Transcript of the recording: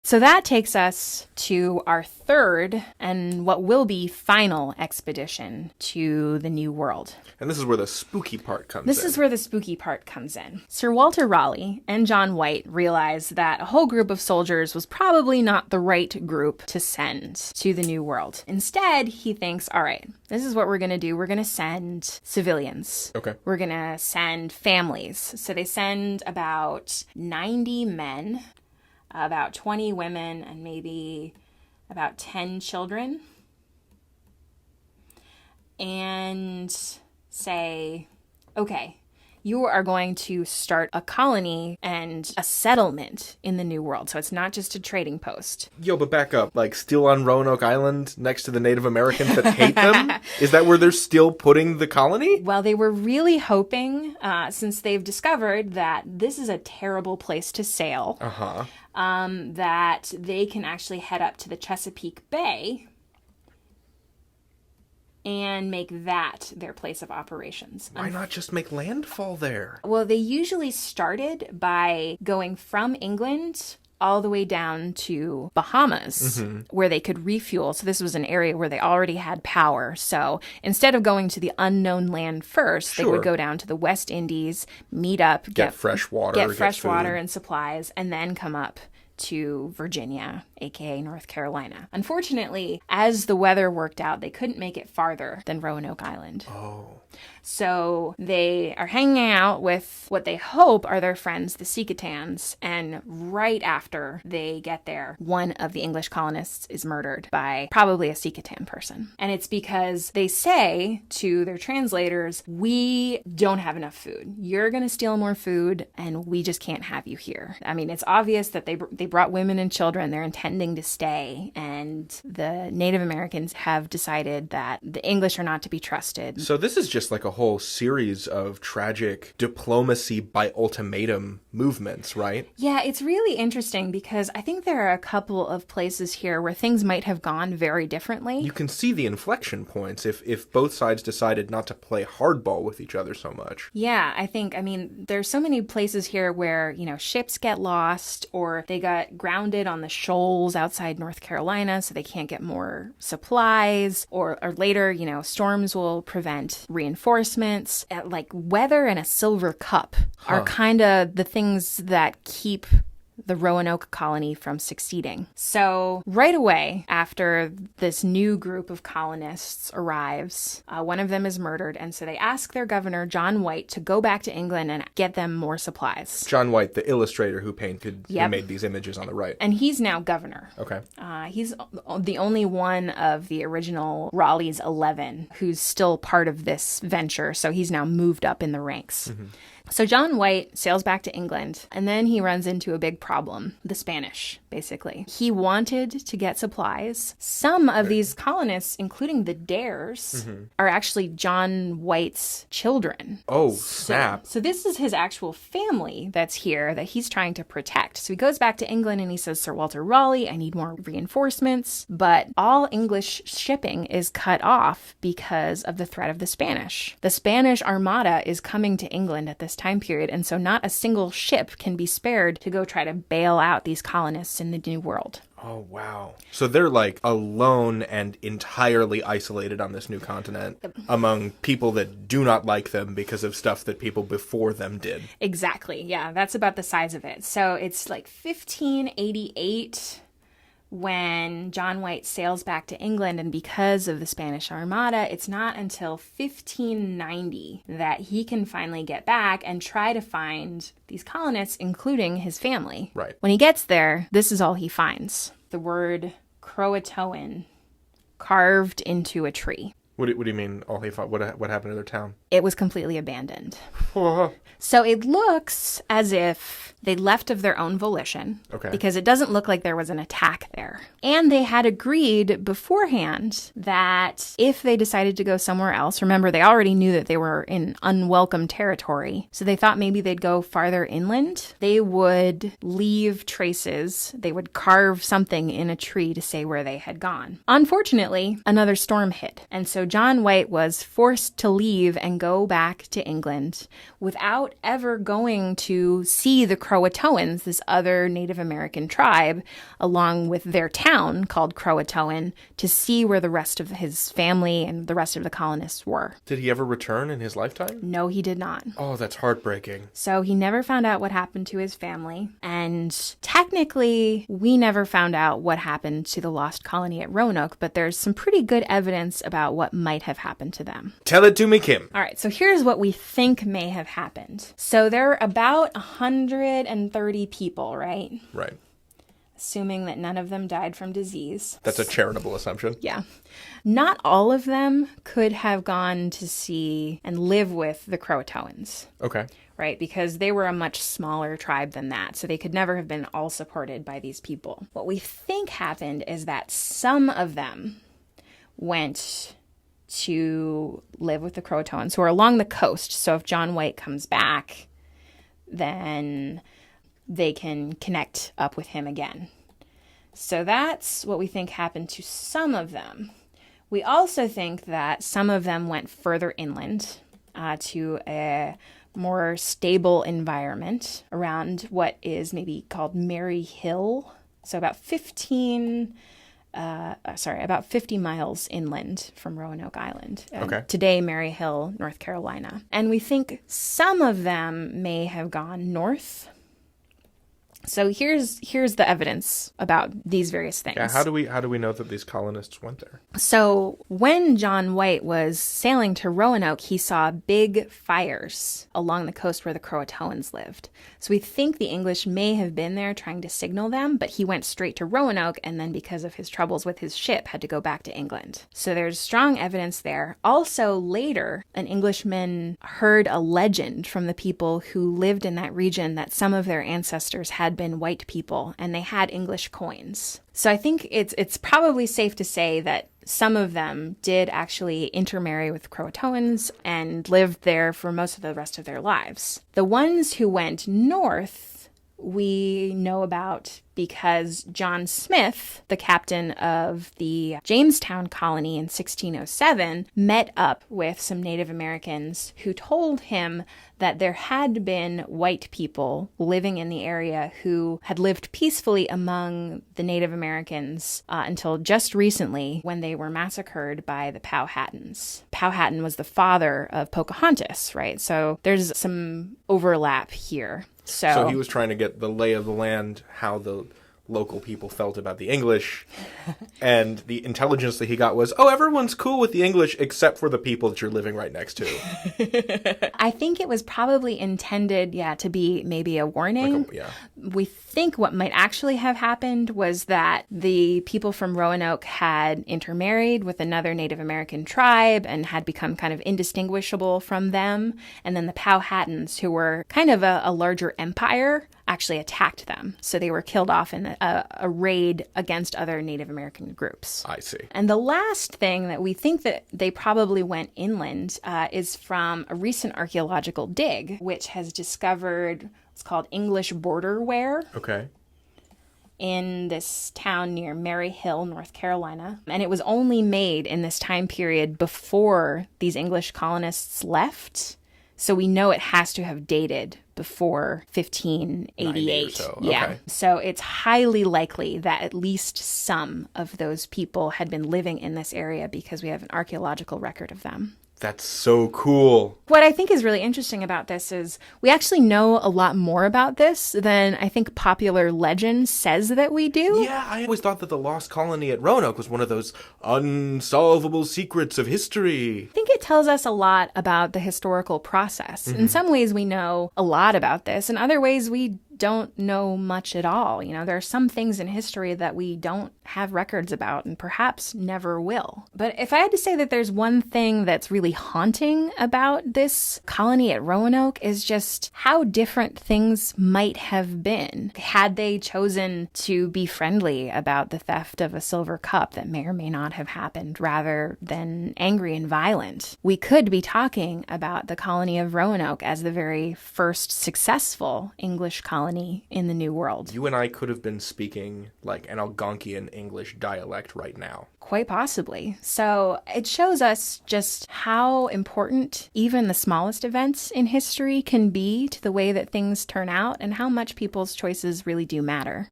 So that takes us to our third and what will be final expedition to the New World. And this is where the spooky part comes in. This is where the spooky part comes in. Sir Walter Raleigh and John White realized that a whole group of soldiers was probably not the right group to send to the New World. Instead, he thinks, all right, this is what we're going to do. We're going to send civilians. Okay. We're going to send families. So they send about 90 men, about 20 women, and maybe about 10 children. And say, okay, you are going to start a colony and a settlement in the New World. So it's not just a trading post. Yo, but back up. Like, still on Roanoke Island next to the Native Americans that hate them? Is that where they're still putting the colony? Well, they were really hoping, since they've discovered that this is a terrible place to sail, that they can actually head up to the Chesapeake Bay and make that their place of operations. Why not just make landfall there? Well, they usually started by going from England all the way down to Bahamas, where they could refuel. So this was an area where they already had power. So instead of going to the unknown land first, they would go down to the West Indies, meet up, get fresh water, get fresh water and supplies, and then come up to Virginia, aka North Carolina. Unfortunately, as the weather worked out, they couldn't make it farther than Roanoke Island. Oh. So they are hanging out with what they hope are their friends, the Secatans, and right after they get there, one of the English colonists is murdered by probably a Secatan person. And it's because they say to their translators, we don't have enough food. You're going to steal more food, and we just can't have you here. I mean, it's obvious that they brought women and children. They're intending to stay, and the Native Americans have decided that the English are not to be trusted. So this is just like a whole series of tragic diplomacy by ultimatum movements, right? Yeah, it's really interesting because I think there are a couple of places here where things might have gone very differently. You can see the inflection points if both sides decided not to play hardball with each other so much. Yeah, I mean, there's so many places here where, ships get lost or they got grounded on the shoals outside North Carolina so they can't get more supplies, or later, storms will prevent reinforcements. Like weather and a silver cup are kind of the things that keep the Roanoke colony from succeeding. So right away after this new group of colonists arrives, one of them is murdered, and so they ask their governor, John White, to go back to England and get them more supplies. John White, the illustrator who made these images on the right. And he's now governor. Okay. He's the only one of the original Raleigh's 11 who's still part of this venture, so he's now moved up in the ranks. So John White sails back to England, and then he runs into a big problem. The Spanish, basically. He wanted to get supplies. Some of these colonists, including the Dares, are actually John White's children. Oh, snap. So this is his actual family that's here that he's trying to protect. So he goes back to England and he says, Sir Walter Raleigh, I need more reinforcements. But all English shipping is cut off because of the threat of the Spanish. The Spanish Armada is coming to England at this time period, and so not a single ship can be spared to go try to bail out these colonists in the New World. Oh, wow. So they're like alone and entirely isolated on this new continent among people that do not like them because of stuff that people before them did. Exactly. Yeah, that's about the size of it. So it's like 1588 when John White sails back to England, and because of the Spanish Armada, it's not until 1590 that he can finally get back and try to find these colonists, including his family. Right. When he gets there, this is all he finds. The word Croatoan carved into a tree. What do you mean, all he fought? What happened to their town? It was completely abandoned. So it looks as if they left of their own volition. Okay. Because it doesn't look like there was an attack there. And they had agreed beforehand that if they decided to go somewhere else, remember, they already knew that they were in unwelcome territory. So they thought maybe they'd go farther inland. They would leave traces. They would carve something in a tree to say where they had gone. Unfortunately, another storm hit. And so So John White was forced to leave and go back to England without ever going to see the Croatoans, this other Native American tribe, along with their town called Croatoan, to see where the rest of his family and the rest of the colonists were. Did he ever return in his lifetime? No, he did not. Oh, that's heartbreaking. So he never found out what happened to his family. And technically, we never found out what happened to the Lost Colony at Roanoke, but there's some pretty good evidence about what might have happened to them. Tell it to me, Kim. All right, so here's what we think may have happened. So there are about 130 people, right? Right. Assuming that none of them died from disease. That's a charitable assumption. Yeah. Not all of them could have gone to see and live with the Croatoans. Okay. Right? Because they were a much smaller tribe than that. So they could never have been all supported by these people. What we think happened is that some of them went to live with the Croatoans who are along the coast. So if John White comes back, then they can connect up with him again. So that's what we think happened to some of them. We also think that some of them went further inland to a more stable environment around what is maybe called Mary Hill. So about 50 miles inland from Roanoke Island. Okay. Today, Mary Hill, North Carolina. And we think some of them may have gone north. So here's the evidence about these various things. Yeah, how do we know that these colonists went there? So when John White was sailing to Roanoke, he saw big fires along the coast where the Croatoans lived. So we think the English may have been there trying to signal them, but he went straight to Roanoke and then because of his troubles with his ship had to go back to England. So there's strong evidence there. Also later, an Englishman heard a legend from the people who lived in that region that some of their ancestors had been white people and they had English coins. So I think it's probably safe to say that some of them did actually intermarry with Croatoans and lived there for most of the rest of their lives. The ones who went north we know about because John Smith, the captain of the Jamestown colony in 1607, met up with some Native Americans who told him that there had been white people living in the area who had lived peacefully among the Native Americans until just recently when they were massacred by the Powhatans. Powhatan was the father of Pocahontas, right? So there's some overlap here. So he was trying to get the lay of the land, how the local people felt about the English, and the intelligence that he got was, oh, everyone's cool with the English except for the people that you're living right next to. I think it was probably intended, to be maybe a warning. We think what might actually have happened was that the people from Roanoke had intermarried with another Native American tribe and had become kind of indistinguishable from them. And then the Powhatans, who were kind of a larger empire, actually attacked them. So they were killed off in a raid against other Native American groups. I see. And the last thing that we think that they probably went inland is from a recent archaeological dig, which has discovered what's called English border ware. Okay. In this town near Mary Hill, North Carolina. And it was only made in this time period before these English colonists left. So we know it has to have dated before 1588. Or so. Yeah. Okay. So it's highly likely that at least some of those people had been living in this area because we have an archaeological record of them. That's so cool. What I think is really interesting about this is we actually know a lot more about this than I think popular legend says that we do. Yeah, I always thought that the Lost Colony at Roanoke was one of those unsolvable secrets of history. I think it tells us a lot about the historical process. In some ways, we know a lot about this. In other ways, we don't know much at all. You know, there are some things in history that we don't have records about and perhaps never will. But if I had to say that there's one thing that's really haunting about this colony at Roanoke is just how different things might have been had they chosen to be friendly about the theft of a silver cup that may or may not have happened rather than angry and violent. We could be talking about the colony of Roanoke as the very first successful English colony colony in the New World. You and I could have been speaking like an Algonquian English dialect right now. Quite possibly. So it shows us just how important even the smallest events in history can be to the way that things turn out and how much people's choices really do matter.